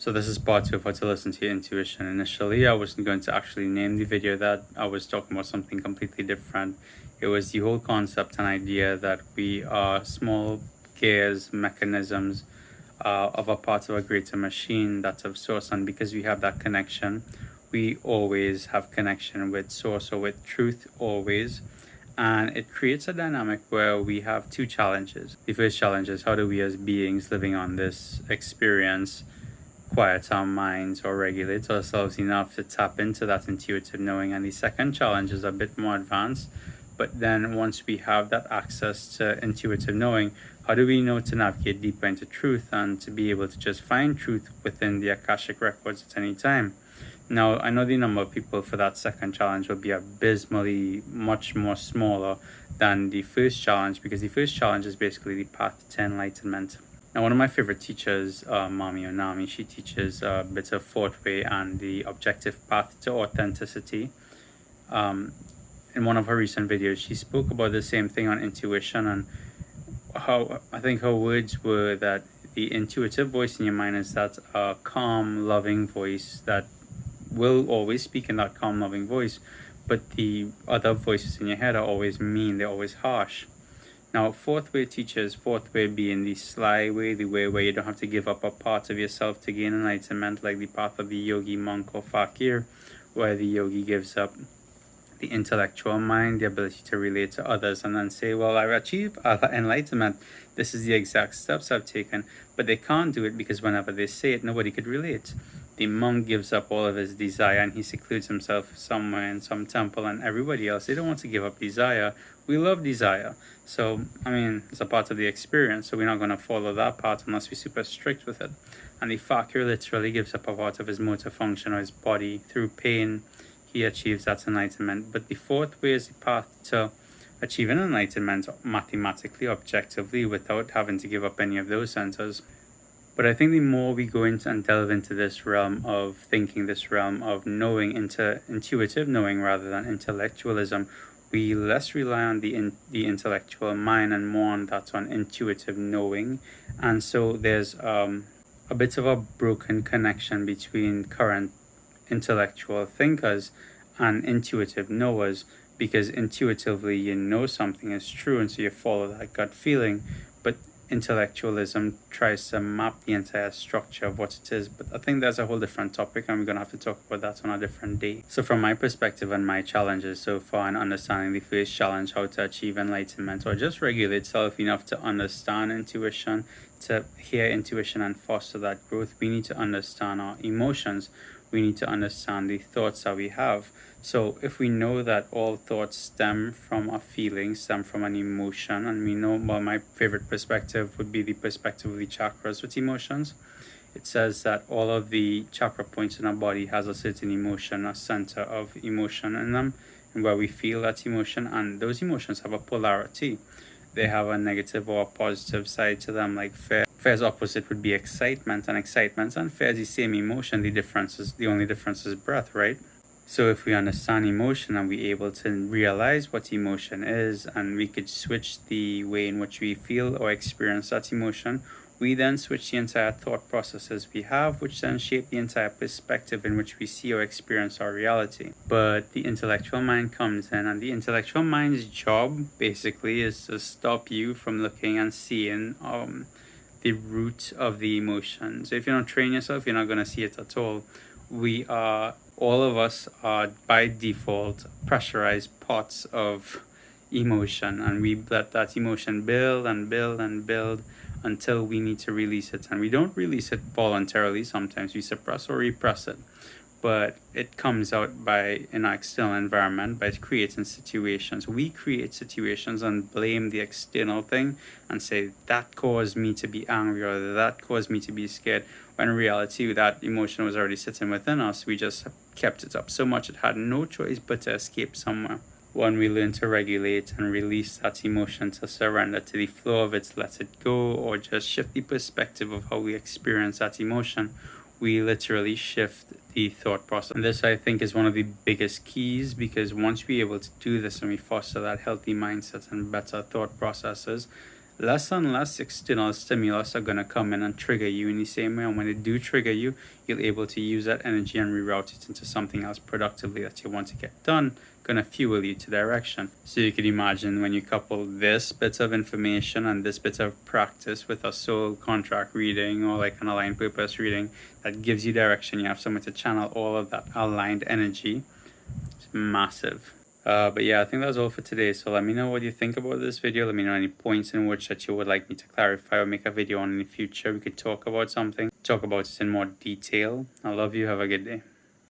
So this is part 2 of how to listen to your intuition. Initially, I wasn't going to actually name the video that. I was talking about something completely different. It was the whole concept and idea that we are small gears, mechanisms of a part of a greater machine that's of source. And because we have that connection, we always have connection with source or with truth always. And it creates a dynamic where we have two challenges. The first challenge is, how do we as beings living on this experience quiet our minds or regulate ourselves enough to tap into that intuitive knowing? And the second challenge is a bit more advanced, but then once we have that access to intuitive knowing, how do we know to navigate deeper into truth and to be able to just find truth within the Akashic records at any time? Now, I know the number of people for that second challenge will be abysmally much more smaller than the first challenge, because the first challenge is basically the path to enlightenment. Now, one of my favorite teachers, Mami Onami, she teaches bits of fourth way and the objective path to authenticity. In one of her recent videos, she spoke about the same thing on intuition, and how I think her words were that the intuitive voice in your mind is that calm, loving voice that will always speak in that calm, loving voice, but the other voices in your head are always mean, they're always harsh. Now, fourth way teaches, fourth way being the sly way, the way where you don't have to give up a part of yourself to gain enlightenment, like the path of the yogi, monk, or fakir, where the yogi gives up the intellectual mind, the ability to relate to others, and then say, well, I've achieved enlightenment. This is the exact steps I've taken. But they can't do it because whenever they say it, nobody could relate. The monk gives up all of his desire and he secludes himself somewhere in some temple, and everybody else, they don't want to give up desire. We love desire. So, it's a part of the experience, so we're not going to follow that part unless we're super strict with it. And the fakir literally gives up a part of his motor function or his body through pain. He achieves that enlightenment. But the fourth way is the path to achieving enlightenment mathematically, objectively, without having to give up any of those centers. But I think the more we go into and delve into this realm of thinking, this realm of knowing, into intuitive knowing rather than intellectualism, we less rely on the intellectual mind and more on that on intuitive knowing. And so there's a bit of a broken connection between current intellectual thinkers and intuitive knowers, because intuitively you know something is true and so you follow that gut feeling, but intellectualism tries to map the entire structure of what it is. But I think that's a whole different topic, and we're going to have to talk about that on a different day. So from my perspective and my challenges so far in understanding the first challenge, how to achieve enlightenment or just regulate self enough to understand intuition, to hear intuition and foster that growth, we need to understand our emotions. We need to understand the thoughts that we have. So if we know that all thoughts stem from a feeling, stem from an emotion, and we know, well, my favorite perspective would be the perspective of the chakras with emotions. It says that all of the chakra points in our body has a certain emotion, a center of emotion in them, and where we feel that emotion, and those emotions have a polarity. They have a negative or a positive side to them, like fear. Fear's opposite would be excitement, and fear is the same emotion. The only difference is breath, right? So if we understand emotion and we're able to realize what emotion is, and we could switch the way in which we feel or experience that emotion, we then switch the entire thought processes we have, which then shape the entire perspective in which we see or experience our reality. But the intellectual mind comes in, and the intellectual mind's job basically is to stop you from looking and seeing the root of the emotion. So if you don't train yourself, you're not going to see it at all. All of us are by default pressurized pots of emotion, and we let that emotion build and build and build until we need to release it. And we don't release it voluntarily. Sometimes we suppress or repress it, but it comes out by an external environment, by creating situations. We create situations and blame the external thing and say that caused me to be angry or that caused me to be scared, when in reality that emotion was already sitting within us. We just kept it up so much it had no choice but to escape somewhere. When we learn to regulate and release that emotion, to surrender to the flow of it, let it go, or just shift the perspective of how we experience that emotion, we literally shift the thought process. And this, I think, is one of the biggest keys, because once we're able to do this and we foster that healthy mindset and better thought processes, less and less external stimulus are going to come in and trigger you in the same way. And when they do trigger you, you'll be able to use that energy and reroute it into something else productively that you want to get done, going to fuel you to direction. So you can imagine when you couple this bit of information and this bit of practice with a soul contract reading or like an aligned purpose reading that gives you direction, you have someone to channel all of that aligned energy. It's massive. But yeah, I think that's all for today. So let me know what you think about this video. Let me know any points in which that you would like me to clarify or make a video on in the future. We could talk about something, talk about it in more detail. I love you. Have a good day.